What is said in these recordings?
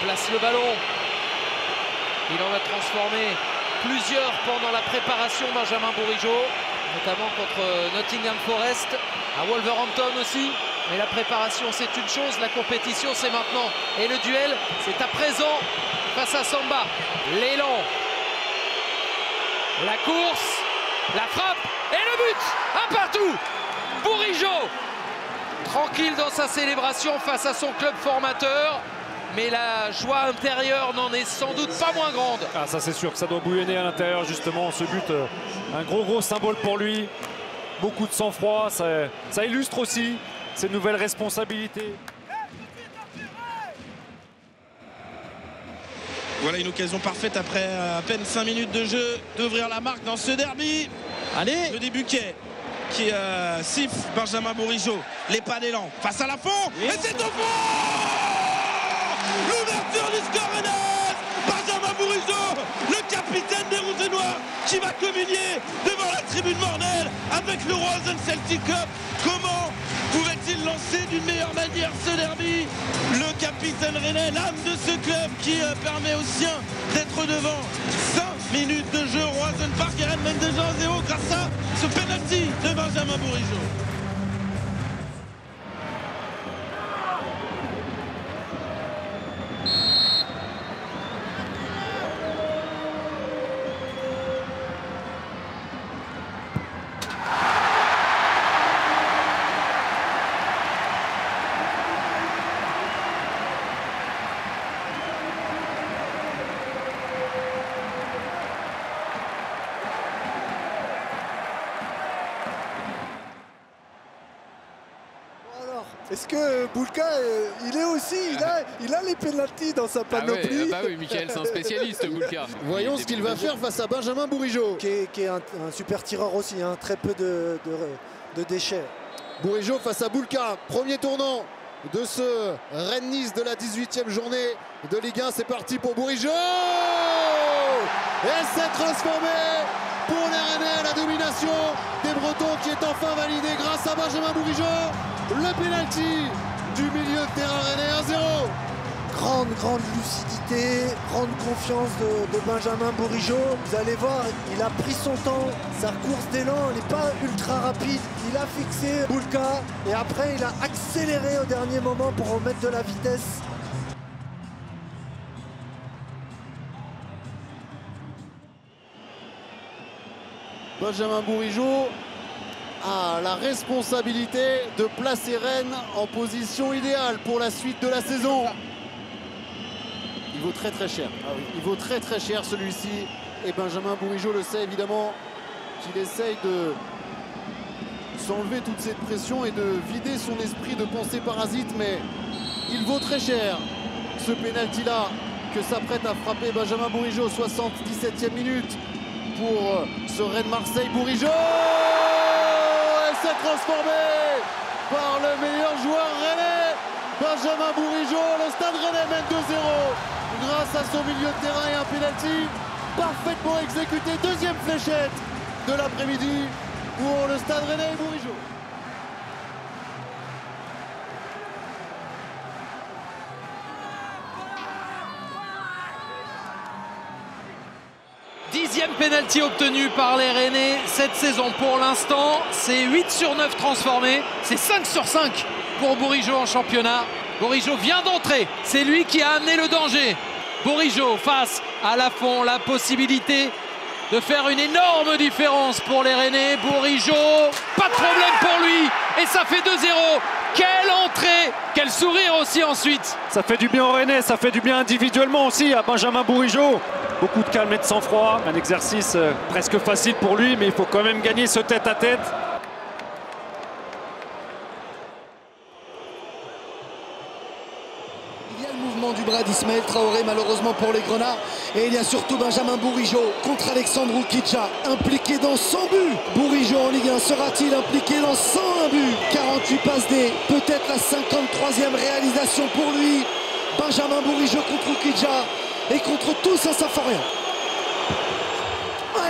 place le ballon. Il en a transformé plusieurs pendant la préparation, Benjamin Bourigeaud, notamment contre Nottingham Forest, à Wolverhampton aussi. Mais la préparation, c'est une chose, la compétition, c'est maintenant. Et le duel, c'est à présent face à Samba. L'élan, la course, la frappe et le but. Un partout. Bourigeaud, tranquille dans sa célébration face à son club formateur. Mais la joie intérieure n'en est sans doute pas moins grande. Ah, ça c'est sûr que ça doit bouillonner à l'intérieur justement. Ce but, un gros symbole pour lui. Beaucoup de sang-froid, ça illustre aussi ses nouvelles responsabilités. Voilà une occasion parfaite après à peine 5 minutes de jeu d'ouvrir la marque dans ce derby. Allez, Le Desbuquet qui siffle Benjamin Bourigeaud. Les pas d'élan face à la fond. Et c'est au fond. L'ouverture du score rennais. Benjamin Bourigeaud, le capitaine des Rouges et Noirs, qui va communier devant la tribune mornelle avec le Rosen Celtic Cup. Comment pouvait-il lancer d'une meilleure manière ce derby? Le capitaine rennais, l'âme de ce club qui permet aux siens d'être devant. 5 minutes de jeu, Rosen Park et Rennes mène déjà 1-0 grâce à ce penalty de Benjamin Bourigeaud. Est-ce que Boulka, il est aussi, il a les pénaltys dans sa panoplie? Ah oui, Mickaël, c'est un spécialiste, Boulka. Voyons ce qu'il va faire face à Benjamin Bourigeaud. Qui est un super tireur aussi, hein, très peu de déchets. Bourigeaud face à Boulka, premier tournant de ce Rennes-Nice de la 18e journée de Ligue 1. C'est parti pour Bourigeaud. Et c'est transformé pour les Rennais, la domination des Bretons qui est enfin validée grâce à Benjamin Bourigeaud. Le pénalty du milieu de terrain rennais, 1-0. Grande lucidité, grande confiance de Benjamin Bourigeaud. Vous allez voir, il a pris son temps, sa course d'élan, elle n'est pas ultra rapide. Il a fixé Boulka et après il a accéléré au dernier moment pour remettre de la vitesse. Benjamin Bourigeaud a la responsabilité de placer Rennes en position idéale pour la suite de la saison. Il vaut très cher. Ah oui. Il vaut très cher celui-ci. Et Benjamin Bourigeaud le sait évidemment qu'il essaye de s'enlever toute cette pression et de vider son esprit de pensée parasite. Mais il vaut très cher ce pénalty-là que s'apprête à frapper Benjamin Bourigeaud. 77e minute pour ce Rennes-Marseille. Bourigeaud! C'est transformé par le meilleur joueur rennais, Benjamin Bourigeaud. Le Stade Rennais mène 2-0 grâce à son milieu de terrain et un penalty parfaitement exécuté. Deuxième fléchette de l'après-midi pour le Stade Rennais et Bourigeaud. Dixième pénalty obtenu par les Rennais cette saison. Pour l'instant, c'est 8 sur 9 transformés. C'est 5 sur 5 pour Bourigeaud en championnat. Bourigeaud vient d'entrer. C'est lui qui a amené le danger. Bourigeaud face à Lafont, la possibilité de faire une énorme différence pour les Rennais. Bourigeaud, pas de problème pour lui. Et ça fait 2-0. Quelle entrée! Quel sourire aussi ensuite! Ça fait du bien aux Rennais, ça fait du bien individuellement aussi à Benjamin Bourigeaud. Beaucoup de calme et de sang-froid, un exercice presque facile pour lui, mais il faut quand même gagner ce tête-à-tête. Il y a le mouvement du bras d'Ismaël Traoré malheureusement pour les Grenats. Et il y a surtout Benjamin Bourigeaud contre Alexandre Oukidja, impliqué dans 100 buts. Bourigeaud en Ligue 1 sera-t-il impliqué dans 101 buts? 48 passes D, peut-être la 53e réalisation pour lui. Benjamin Bourigeaud contre Oukidja et contre tous Saint-Symphorien.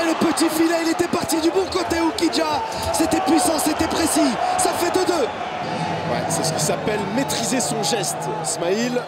Et le petit filet, il était parti du bon côté Oukidja. C'était puissant, c'était précis. Ça fait 2-2. Ouais, c'est ce qui s'appelle maîtriser son geste, Ismaïl.